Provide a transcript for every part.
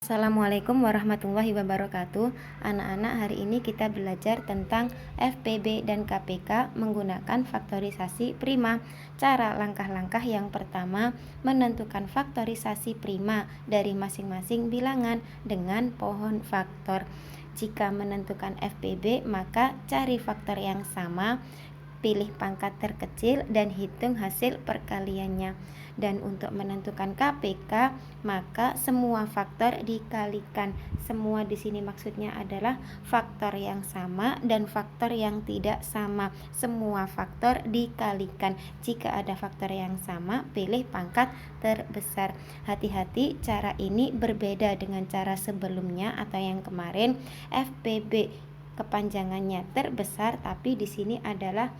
Assalamualaikum warahmatullahi wabarakatuh. Anak-anak, hari ini kita belajar tentang FPB dan KPK menggunakan faktorisasi prima. Cara langkah-langkah yang pertama, menentukan faktorisasi prima dari masing-masing bilangan dengan pohon faktor. Jika menentukan FPB, maka cari faktor yang sama, pilih pangkat terkecil dan hitung hasil perkaliannya. Dan untuk menentukan KPK, maka semua faktor dikalikan. Semua di sini maksudnya adalah faktor yang sama dan faktor yang tidak sama. Semua faktor dikalikan. Jika ada faktor yang sama, pilih pangkat terbesar. Hati-hati, cara ini berbeda dengan cara sebelumnya atau yang kemarin. FPB kepanjangannya terbesar, tapi di sini adalah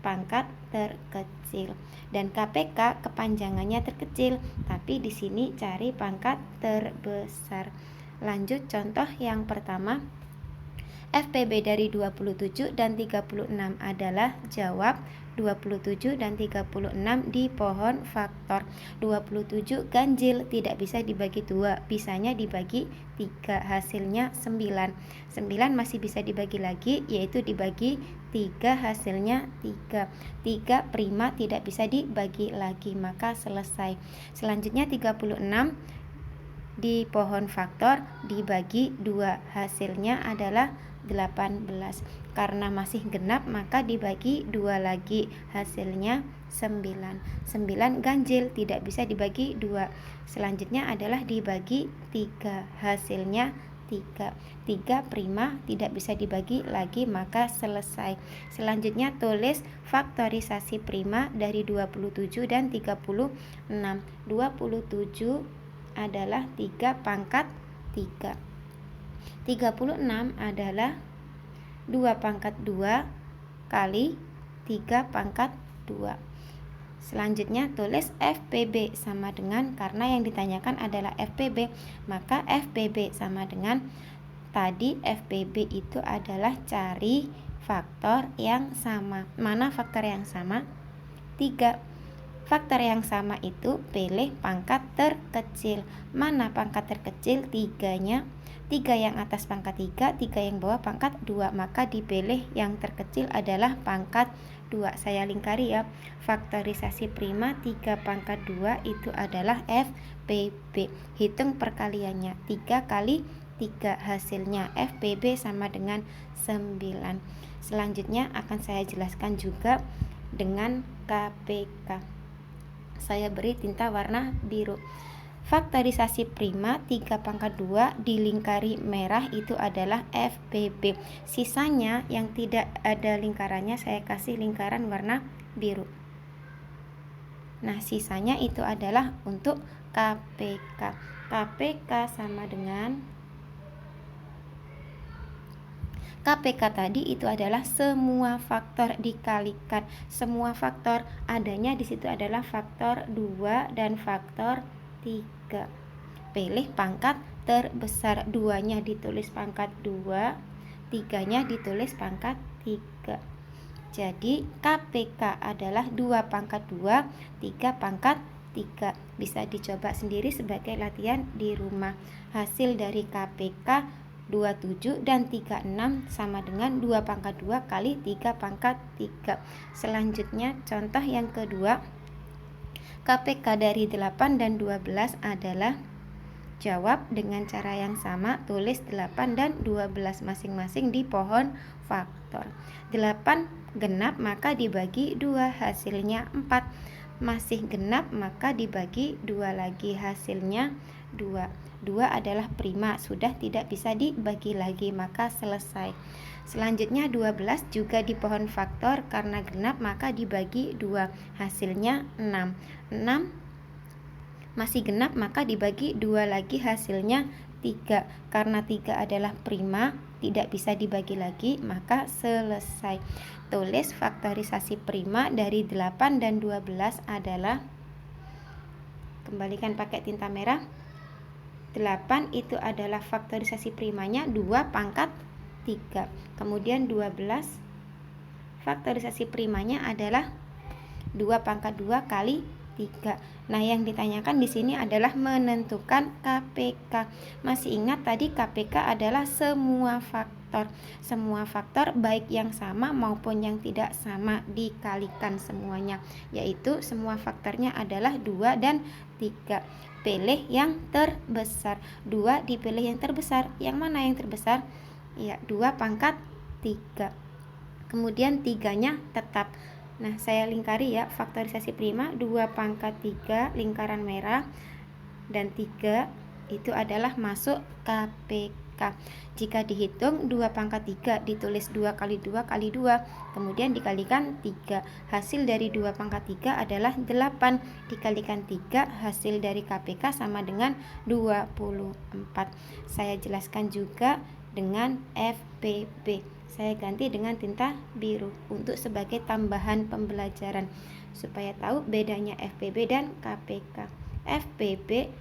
pangkat terkecil, dan KPK kepanjangannya terkecil, tapi di sini cari pangkat terbesar. Lanjut contoh yang pertama. FPB dari 27 dan 36 adalah, jawab 27 dan 36 di pohon faktor. 27 ganjil, tidak bisa dibagi 2, bisanya dibagi 3, hasilnya 9. 9 masih bisa dibagi lagi, yaitu dibagi 3, hasilnya 3. 3 prima, tidak bisa dibagi lagi, maka selesai. Selanjutnya 36 di pohon faktor dibagi 2, hasilnya adalah 18. Karena masih genap, maka dibagi 2 lagi, hasilnya 9. 9 ganjil, tidak bisa dibagi 2. Selanjutnya adalah dibagi 3, hasilnya 3. 3 prima, tidak bisa dibagi lagi, maka selesai. Selanjutnya tulis faktorisasi prima dari 27 dan 36. 27 adalah 3 pangkat 3. 36 adalah 2 pangkat 2 kali 3 pangkat 2. Selanjutnya tulis FPB sama dengan, karena yang ditanyakan adalah FPB, maka FPB sama dengan tadi. FPB itu adalah cari faktor yang sama. Mana faktor yang sama? 3. Faktor yang sama itu pilih pangkat terkecil. Mana pangkat terkecil? 3-nya. 3 yang atas pangkat 3, 3 yang bawah pangkat 2, maka dipilih yang terkecil adalah pangkat 2. Saya lingkari ya. Faktorisasi prima 3 pangkat 2 itu adalah FPB. Hitung perkaliannya, 3 kali 3, hasilnya FPB sama dengan 9. Selanjutnya akan saya jelaskan juga dengan KPK. Saya beri tinta warna biru. Faktorisasi prima 3 pangkat 2 dilingkari merah itu adalah FPB. Sisanya yang tidak ada lingkarannya saya kasih lingkaran warna biru. Nah, sisanya itu adalah untuk KPK. KPK sama dengan KPK tadi itu adalah semua faktor dikalikan. Semua faktor adanya di situ adalah faktor 2 dan faktor 3. Pilih pangkat terbesar. 2-nya ditulis pangkat 2, 3-nya ditulis pangkat 3. Jadi KPK adalah 2 pangkat 2, 3 pangkat 3. Bisa dicoba sendiri sebagai latihan di rumah. Hasil dari KPK 27 dan 36 sama dengan 2 pangkat 2 kali 3 pangkat 3. Selanjutnya contoh yang kedua. KPK dari 8 dan 12 adalah, jawab dengan cara yang sama, tulis 8 dan 12 masing-masing di pohon faktor. 8 genap, maka dibagi 2, hasilnya 4. Masih genap, maka dibagi 2 lagi, hasilnya 2. 2 adalah prima, sudah tidak bisa dibagi lagi, maka selesai. Selanjutnya 12 juga di pohon faktor, karena genap maka dibagi 2, hasilnya 6. 6 masih genap, maka dibagi 2 lagi, hasilnya 3. Karena 3 adalah prima, tidak bisa dibagi lagi, maka selesai. Tulis faktorisasi prima dari 8 dan 12 adalah, kembalikan pakai tinta merah. 8 itu adalah faktorisasi primanya 2 pangkat 3. Kemudian 12 faktorisasi primanya adalah 2 pangkat 2 kali 3. Nah, yang ditanyakan di sini adalah menentukan KPK. Masih ingat tadi KPK adalah semua faktor. Semua faktor baik yang sama maupun yang tidak sama dikalikan semuanya, yaitu semua faktornya adalah 2 dan 3. Pilih yang terbesar. 2 dipilih yang terbesar. Yang mana yang terbesar? Ya, 2 pangkat 3. Kemudian 3-nya tetap. Nah, saya lingkari ya, faktorisasi prima 2 pangkat 3 lingkaran merah dan 3 itu adalah masuk KPK. Jika dihitung 2 pangkat 3 ditulis 2 kali 2 kali 2, kemudian dikalikan 3. Hasil dari 2 pangkat 3 adalah 8. Dikalikan 3, hasil dari KPK sama dengan 24. Saya jelaskan juga dengan FPB. Saya ganti dengan tinta biru untuk sebagai tambahan pembelajaran supaya tahu bedanya FPB dan KPK. FPB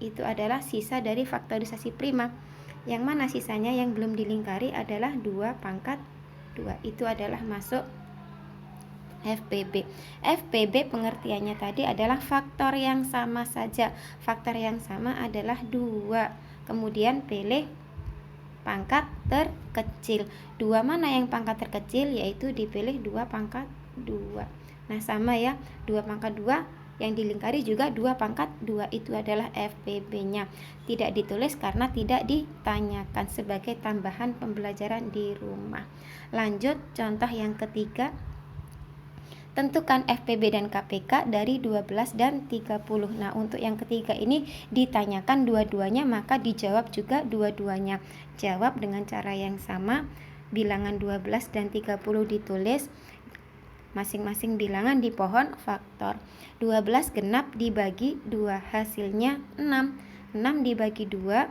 itu adalah sisa dari faktorisasi prima. Yang mana sisanya yang belum dilingkari adalah 2 pangkat 2. Itu adalah masuk FPB. FPB pengertiannya tadi adalah faktor yang sama saja. Faktor yang sama adalah 2. Kemudian pilih pangkat terkecil. 2 mana yang pangkat terkecil? Yaitu dipilih 2 pangkat 2. Nah, sama ya, 2 pangkat 2 yang dilingkari juga 2 pangkat 2. Itu adalah FPB-nya. Tidak ditulis karena tidak ditanyakan, sebagai tambahan pembelajaran di rumah. Lanjut contoh yang ketiga. Tentukan FPB dan KPK dari 12 dan 30. Nah, untuk yang ketiga ini ditanyakan dua-duanya, maka dijawab juga dua-duanya. Jawab dengan cara yang sama. Bilangan 12 dan 30 ditulis masing-masing bilangan di pohon faktor. 12 genap dibagi 2, hasilnya 6. 6 dibagi 2,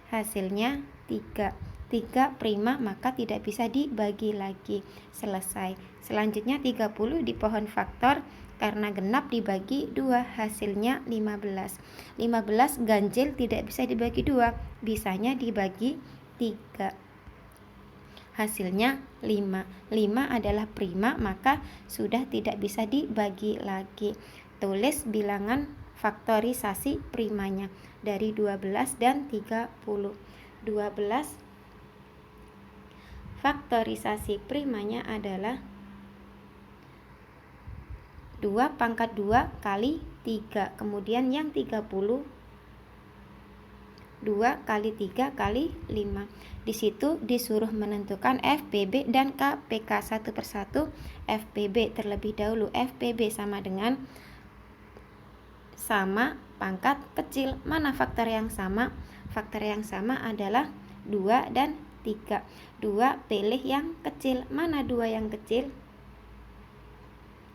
hasilnya 3. 3 prima, maka tidak bisa dibagi lagi. Selesai. Selanjutnya 30 di pohon faktor, karena genap dibagi 2, hasilnya 15. 15 ganjil tidak bisa dibagi 2, bisanya dibagi 3. Hasilnya 5. 5 adalah prima, maka sudah tidak bisa dibagi lagi. Tulis bilangan faktorisasi primanya dari 12 dan 30. 12 faktorisasi primanya adalah 2 pangkat 2 kali 3. Kemudian yang 30 2 kali 3 kali 5. Di situ disuruh menentukan FPB dan KPK satu persatu. FPB terlebih dahulu. FPB sama dengan sama pangkat kecil. Mana faktor yang sama? Faktor yang sama adalah 2 dan 3. 2 pilih yang kecil. Mana 2 yang kecil?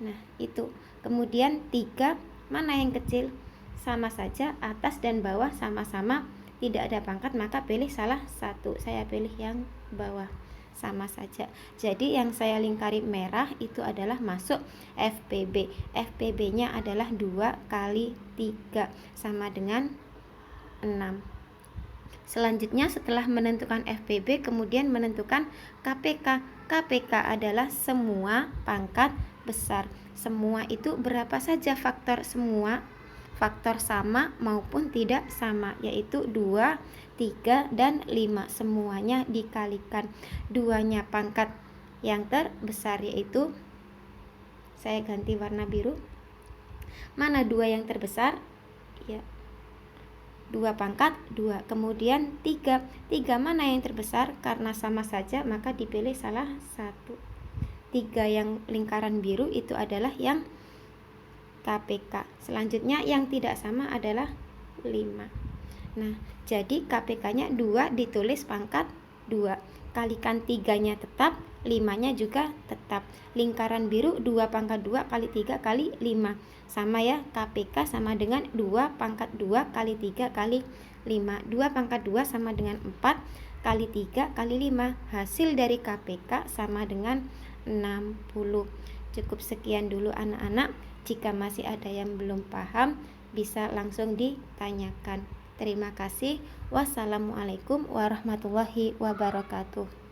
Nah, itu. Kemudian 3 mana yang kecil? Sama saja, atas dan bawah sama-sama tidak ada pangkat, maka pilih salah satu. Saya pilih yang bawah. Sama saja. Jadi yang saya lingkari merah itu adalah masuk FPB. FPB-nya adalah 2 kali 3 sama dengan 6. Selanjutnya setelah menentukan FPB, kemudian menentukan KPK. KPK adalah semua pangkat besar. Semua itu berapa saja faktor semua? Faktor sama maupun tidak sama, yaitu 2, 3, dan 5. Semuanya dikalikan. 2-nya pangkat yang terbesar, yaitu saya ganti warna biru. Mana 2 yang terbesar? Ya, 2 pangkat 2. Kemudian 3. 3 mana yang terbesar? Karena sama saja, maka dipilih salah satu. 3 yang lingkaran biru itu adalah yang KPK. Selanjutnya yang tidak sama adalah 5. Nah, jadi KPK-nya 2 ditulis pangkat 2. Kalikan 3-nya tetap, 5-nya juga tetap. Lingkaran biru 2 pangkat 2 kali 3 kali 5. Sama ya, KPK sama dengan 2 pangkat 2 kali 3 kali 5. 2 pangkat 2 sama dengan 4 kali 3 kali 5. Hasil dari KPK sama dengan 60. Cukup sekian dulu anak-anak. Jika masih ada yang belum paham, bisa langsung ditanyakan. Terima kasih. Wassalamualaikum warahmatullahi wabarakatuh.